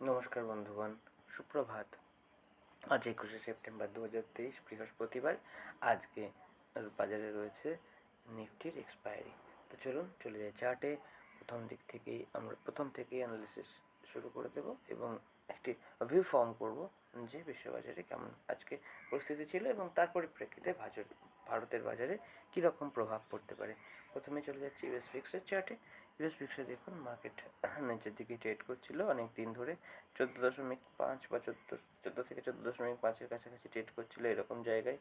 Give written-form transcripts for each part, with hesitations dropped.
নমস্কার বন্ধুগণ, সুপ্রভাত। আজ 21শে সেপ্টেম্বর 2023 বৃহস্পতিবার। আজকে বাজারে রয়েছে নিফটির এক্সপায়ারি। তো চলুন চলে যাই চার্টে। প্রথম থেকেই অ্যানালিসিস শুরু করে দেব এবং একটি ভিউ ফর্ম করব যে বিশ্ববাজারে কেমন আজকে পরিস্থিতি ছিল এবং তার পরিপ্রেক্ষিতে ভারতের বাজারে কীরকম প্রভাব পড়তে পারে। প্রথমে চলে যাচ্ছি ইউএস ফিক্সের চার্টে। ইউএস ফিক্সে দেখুন মার্কেট নিচের দিকে ট্রেড করছিল অনেক দিন ধরে। 14.5 বা 14 থেকে 14.5-এর কাছাকাছি ট্রেড করছিল এরকম জায়গায়,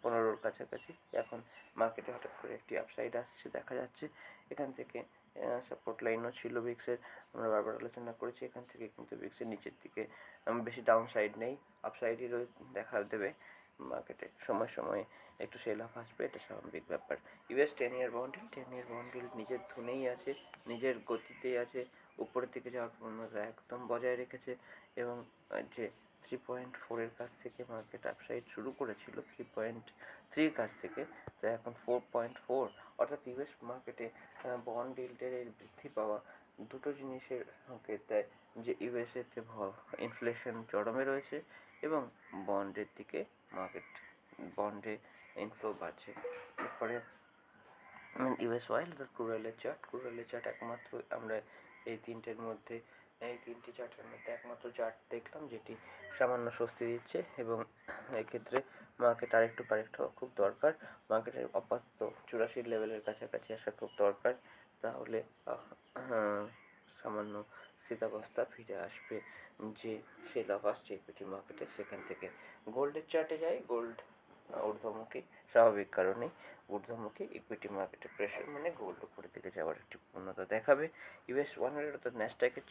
15-র কাছাকাছি। এখন মার্কেটে হঠাৎ করে একটি আপসাইড আসছে দেখা যাচ্ছে। এখান থেকে সাপোর্ট লাইনও ছিল ভিক্সের, আমরা বারবার আলোচনা করেছি। এখান থেকে কিন্তু ভিক্সের নিচের দিকে বেশি ডাউন সাইড নেই, আপসাইডই দেখা দেবে। মার্কেটে সময় সময় একটু সেল অফ আসবে, এটা স্বাভাবিক ব্যাপার। ইউএস 10-year বন্ড নিজের ধুনেই আছে, নিজের গতিতেই আছে, উপরের দিকে যাওয়ার প্রবণতা একদম বজায় রেখেছে এবং যে 3.4-এর কাছ থেকে মার্কেট আপসাইড শুরু করেছিল, 3.3-র কাছ থেকে, তো এখন 4.4, অর্থাৎ ইউএস মার্কেটে বন্ড ইল্ডের এই বৃদ্ধি পাওয়া দুটো জিনিসের সংকেত দেয় যে ইউএসএতে ইনফ্লেশন চরমে রয়েছে এবং বন্ডের দিকে বন্ডে ইনফ্লো বাড়ছে। এরপরে ইউএস অয়েল অর্থাৎ ক্রুড অয়েলের চার্ট একমাত্র আমরা এই তিনটি চার্টের মধ্যে একমাত্র চার্ট দেখলাম যেটি সামান্য স্বস্তি দিচ্ছে এবং এক্ষেত্রে মার্কেট আরেকটু কারেক্ট হওয়া খুব দরকার। মার্কেটের আপাতত 84 লেভেলের কাছাকাছি আসা খুব দরকার, তাহলে সামান্য স্থিতাবস্থা ফিরে আসবে যে সেল অফ আসছে ইকুইটি মার্কেটে সেখান থেকে। গোল্ডের চার্টে যাই। গোল্ড ঊর্ধ্বমুখী, স্বাভাবিক কারণেই ঊর্ধ্বমুখী। ইকুইটি মার্কেটের প্রেশার মানে গোল্ড উপরের দিকে যাওয়ার একটি প্রবণতা দেখাবে। ইউএস 100 অর্থাৎ ন্যাসডাকের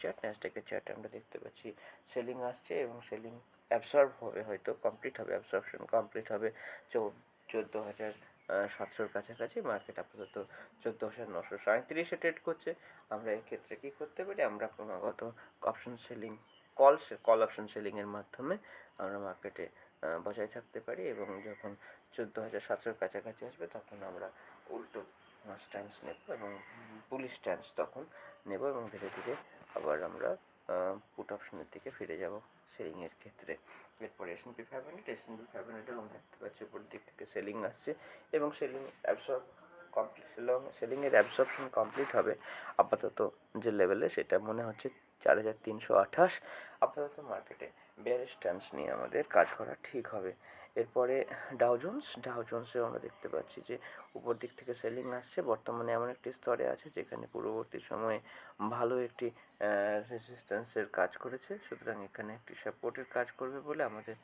চার্টে আমরা দেখতে পাচ্ছি সেলিং আসছে এবং সেলিং অ্যাবসর্ব হবে, হয়তো অ্যাবসর্পশন কমপ্লিট হবে 14,700-র কাছাকাছি। মার্কেট আপাতত 14,937-এ ট্রেড করছে। আমরা এক্ষেত্রে কী করতে পারি? আমরা ক্রমাগত কল অপশন সেলিংয়ের মাধ্যমে আমরা মার্কেটে বজায় থাকতে পারি এবং যখন 14,700-র কাছাকাছি আসবে তখন আমরা উল্টো স্ট্যান্স নেব এবং বুলিশ স্ট্যান্স তখন নেব এবং ধীরে ধীরে আবার আমরা পুট অপশনের দিকে ফিরে যাব সেলিংয়ের ক্ষেত্রে। এরপরে S&P 500 আমরা দেখতে পাচ্ছি উপরের দিক থেকে সেলিং আসছে এবং সেলিংয়ের অ্যাবসর্পশন কমপ্লিট হবে আপাতত যে লেভেলে, সেটা মনে হচ্ছে 4,328। আপাতত মার্কেটে বেয়ারিশ স্ট্যান্স নিয়ে আমাদের কাজ করা ঠিক হবে। এরপরে ডাও জোন্সেও আমরা দেখতে পাচ্ছি যে উপর দিক থেকে সেলিং আসছে। বর্তমানে এমন একটি স্তরে আছে যেখানে পূর্ববর্তী সময়ে ভালো একটি রেজিস্ট্যান্সের কাজ করেছে, সুতরাং এখানে একটি সাপোর্টের কাজ করবে বলে আমাদের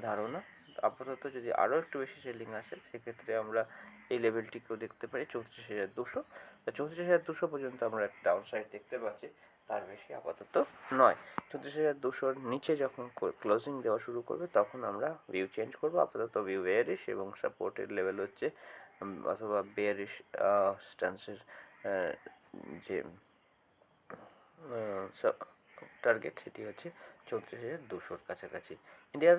ধারণা। আপাতত যদি আরও একটু বেশি সেলিং আসে সেক্ষেত্রে আমরা এই লেভেলটিকেও দেখতে পারি 34,200। 34,200 পর্যন্ত আমরা একটা ডাউন সাইড দেখতে পাচ্ছি, তার বেশি আপাতত নয়। 34,200-র নিচে যখন ক্লোজিং দেওয়া শুরু করবে তখন আমরা ভিউ চেঞ্জ করব। আপাতত ভিউ বেয়ারিশ এবং সাপোর্টের লেভেল হচ্ছে অথবা বেয়ারিশ স্ট্যান্সের যে টার্গেট সেটি হচ্ছে 34,200-র কাছাকাছি। ইন্ডিয়া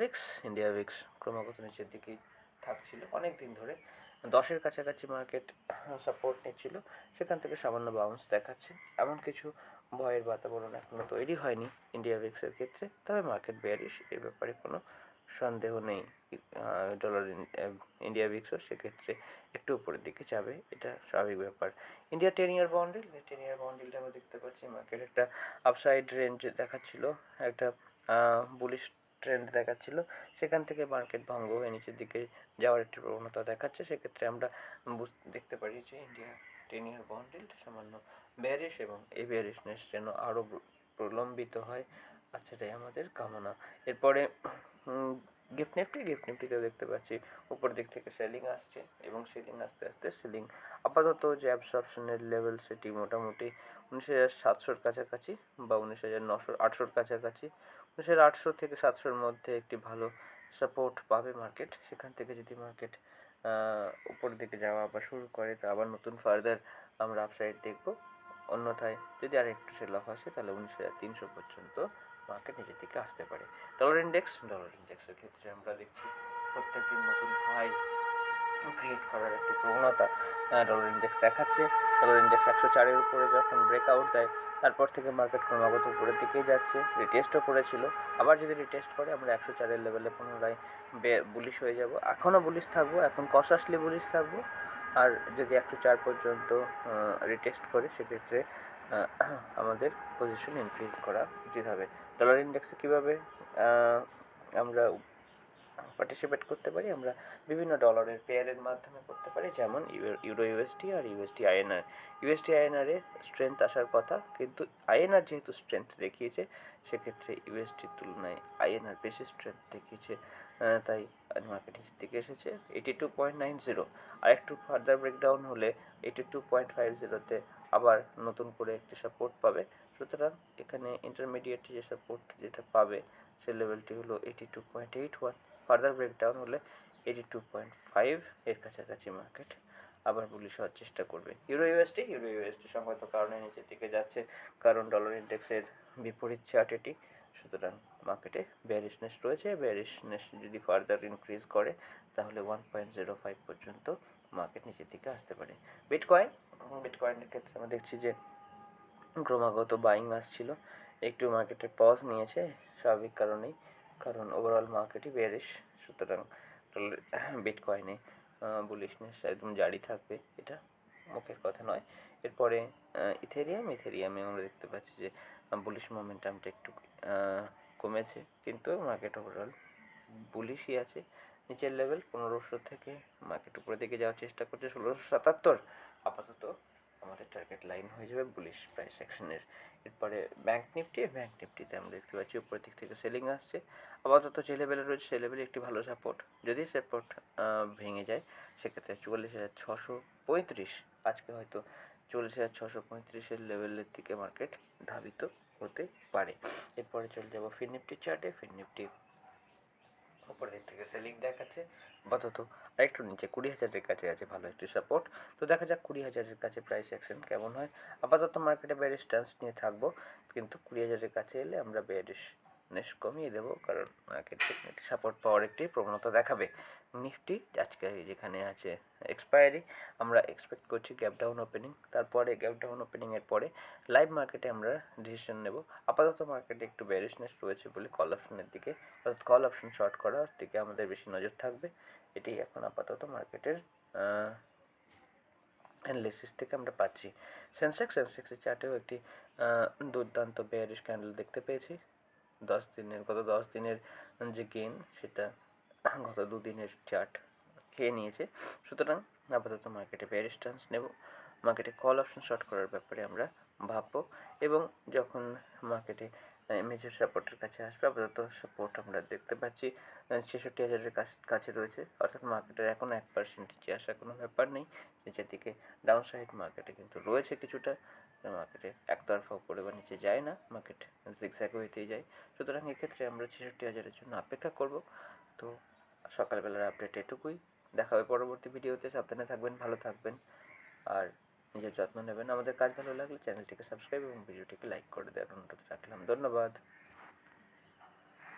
ভিক্স ক্রমাগত নিচের দিকেই থাকছিল অনেক দিন ধরে। 10-এর কাছাকাছি মার্কেট সাপোর্ট নিচ্ছিল, সেখান থেকে সামান্য বাউন্স দেখাচ্ছে। এমন কিছু ভয়ের বাতাবরণ এখনও তৈরি হয়নি ইন্ডিয়া ভিক্সের ক্ষেত্রে, তবে মার্কেট বেয়ারিশ, এ ব্যাপারে কোনো সন্দেহ নেই। ইন্ডিয়া ভিক্সও সেক্ষেত্রে একটু উপরের দিকে যাবে, এটা স্বাভাবিক ব্যাপার। ইন্ডিয়া 10-year বন্ড আমরা দেখতে পাচ্ছি মার্কেট একটা আপসাইড রেঞ্জ দেখাচ্ছিল, একটা বুলিশ ট্রেন্ড দেখাচ্ছিল, সেখান থেকে মার্কেট ভঙ্গ হয়ে নিচের দিকে যাওয়ার একটি প্রবণতা দেখাচ্ছে। সেক্ষেত্রে আমরা দেখতে পারি যে ইন্ডিয়া 10-year বন্ড সামান্য বেয়ারিশ এবং এই বেয়ারিশনেস যেন আরও প্রলম্বিত হয়, সেটাই আমাদের কামনা। এরপরে গিফট নিফটিতেও দেখতে পাচ্ছি উপর দিক থেকে সেলিং আসছে এবং সেলিং আস্তে আস্তে আপাতত যে অ্যাবসর্পশনের লেভেল সেটি মোটামুটি 19,700-র কাছাকাছি বা 19,900-800-র কাছাকাছি। 19,800 থেকে 700-র মধ্যে একটি ভালো সাপোর্ট পাবে মার্কেট। সেখান থেকে যদি মার্কেট উপরের দিকে যাওয়া আবার শুরু করে তা আবার নতুন ফার্দার আমরা আপসাইড দেখব। অন্যথায় যদি আর একটু সেল অফ আসে তাহলে 19,300 পর্যন্ত মার্কেট নিজের দিকে আসতে পারে। ডলার ইন্ডেক্সের ক্ষেত্রে আমরা দেখছি প্রত্যেকদিন নতুন হাই ক্রিয়েট করার একটি প্রবণতা ডলার ইন্ডেক্স দেখাচ্ছে। ডলার ইন্ডেক্স 104-এর উপরে যখন ব্রেকআউট দেয় তারপর থেকে মার্কেট ক্রমাগত উপরের দিকেই যাচ্ছে, রিটেস্টও করেছিল। আবার যদি রিটেস্ট করে আমরা 104-এর লেভেলে পুনরায় বুলিশ হয়ে যাব। এখনও বুলিশ থাকবো, এখন কশাসলি বুলিশ থাকবো। আর যদি 104 পর্যন্ত রিটেস্ট করে সেক্ষেত্রে আমাদের পজিশন ইনক্রিজ করা উচিত হবে। ডলার ইন্ডেক্সে কীভাবে আমরা পার্টিসিপেট করতে পারি? আমরা বিভিন্ন ডলারের পেয়ারের মাধ্যমে করতে পারি, যেমন ইউরো ইউএসডি আর ইউএসডি আইএনআর। ইউএসডি আইএনআরে স্ট্রেংথ আসার কথা, কিন্তু আইএনআর যেহেতু স্ট্রেংথ দেখিয়েছে সেক্ষেত্রে ইউএসডির তুলনায় আইএনআর বেশি স্ট্রেংথ দেখিয়েছে, তাই মার্কেট থেকে এসেছে 82.90। আর একটু ফার্দার ব্রেকডাউন হলে 82.50-তে আবার নতুন করে একটি সাপোর্ট পাবে। সুতরাং এখানে ইন্টারমিডিয়েট যে সাপোর্ট যেটা পাবে সে লেভেলটি হলো 82.81। ফার্দার ব্রেকডাউন হলে 82.5 এর কাছাকাছি মার্কেট আবার বুলিশ হওয়ার চেষ্টা করবে। ইউরো ইউএসডি সংগত কারণে নিচের দিকে যাচ্ছে, কারণ ডলার ইন্ডেক্সের বিপরীত চার্ট এটি। সুতরাং মার্কেটে বেয়ারিশনেস রয়েছে। বেয়ারিশনেস যদি ফার্দার ইনক্রিজ করে তাহলে 1.05 পর্যন্ত মার্কেট নিচের দিকে আসতে পারে। বিটকয়েনের ক্ষেত্রে আমরা দেখছি যে ক্রমাগত বাইং আসছিল, একটু মার্কেটে পজ নিয়েছে স্বাভাবিক কারণেই, কারণ ওভারঅল মার্কেটই বেয়ারিশ। সুতরাং বিটকয়েনে বুলিশনেস একদম জারি থাকবে, এটা মুখের কথা নয়। এরপরে ইথেরিয়ামে আমরা দেখতে পাচ্ছি যে বুলিশ মোমেন্টামটা একটু কমেছে, কিন্তু মার্কেট ওভারঅল বুলিশই আছে। নিচের লেভেল 1500 থেকে মার্কেট উপরের দিকে যাওয়ার চেষ্টা করছে 1677। আপাতত আমাদের টার্গেট লাইন হয়ে যাবে বুলিশ প্রাইস অ্যাকশনের। এরপরে ব্যাঙ্ক নিফটিতে আমরা দেখতে পাচ্ছি উপরের দিক থেকে সেলিং আসছে। আপাতত যে লেভেলে রয়েছে সেই লেভেলে একটি ভালো সাপোর্ট, যদি সাপোর্ট ভেঙে যায় সেক্ষেত্রে 44,635, আজকে হয়তো 44,635-এর লেভেলের দিকে মার্কেট ধাবিত হতে পারে। এরপরে চলে যাব ফিননিফটির চার্টে। ফিননিফটি উপরের দিক থেকে সেলিং দেখাচ্ছে, আপাতত আরেকটু নিচে 20,000-এর কাছে আছে ভালো একটি সাপোর্ট। তো দেখা যাক 20,000-এর কাছে প্রাইস অ্যাকশন কেমন হয়। আপাতত মার্কেটে বেয়ারিশ স্ট্যান্স নিয়ে থাকবো, কিন্তু 20,000-এর কাছে এলে আমরা বেয়ারিশনেস কমিয়ে দেবো, কারণ মার্কেট সাপোর্ট পাওয়ার একটি প্রবণতা দেখাবে। নিফটি আজকে যেখানে আছে এক্সপায়ারি, আমরা এক্সপেক্ট করছি গ্যাপ ডাউন ওপেনিং। তারপরে গ্যাপ ডাউন ওপেনিংয়ের পরে লাইভ মার্কেটে আমরা ডিসিশন নেব। আপাতত মার্কেটে একটু বেয়ারিশনেস রয়েছে বলে কল অপশনের দিকে, অর্থাৎ কল অপশন শর্ট করার দিকে আমাদের বেশি নজর থাকবে। এটি এখন আপাতত মার্কেটের অ্যানালিসিস থেকে আমরা পাচ্ছি। সেন্সেক্সের চার্টেও একটি দুর্দান্ত বেয়ারিশ ক্যান্ডেল দেখতে পেয়েছি। গত 10 দিনের যে গেইন সেটা গত 2 দিনের চার্ট খেয়ে নিয়েছে। সুতরাং আপাতত মার্কেটে বেয়ারিশ স্ট্যান্স নেব। মার্কেটে কল অপশন শর্ট করার ব্যাপারে আমরা ভাববো, এবং যখন মার্কেটে মেজর সাপোর্টের কাছে আসবে, আপাতত সাপোর্ট আমরা দেখতে পাচ্ছি 66,000-এর কাছে রয়েছে, অর্থাৎ মার্কেটের এখন 1% নিচে আসার কোনো ব্যাপার নেই। নিচের দিকে ডাউন সাইড মার্কেটে কিন্তু রয়েছে কিছুটা, মার্কেটে একতরফা উপরে বা নিচে যায় না, মার্কেট জিগজ্যাগ হইতেই যায়। সুতরাং এক্ষেত্রে আমরা 66,000-এর জন্য অপেক্ষা করব। তো সকালবেলার আপডেট এটুকুই, দেখা হবে পরবর্তী ভিডিওতে। সাবধানে থাকবেন, ভালো থাকবেন আর নিজের যত্ন নেবেন। আমাদের কাজ ভালো লাগলে চ্যানেলটিকে সাবস্ক্রাইব এবং ভিডিওটিকে লাইক করে দেওয়ার অনুরোধ রাখলাম। ধন্যবাদ।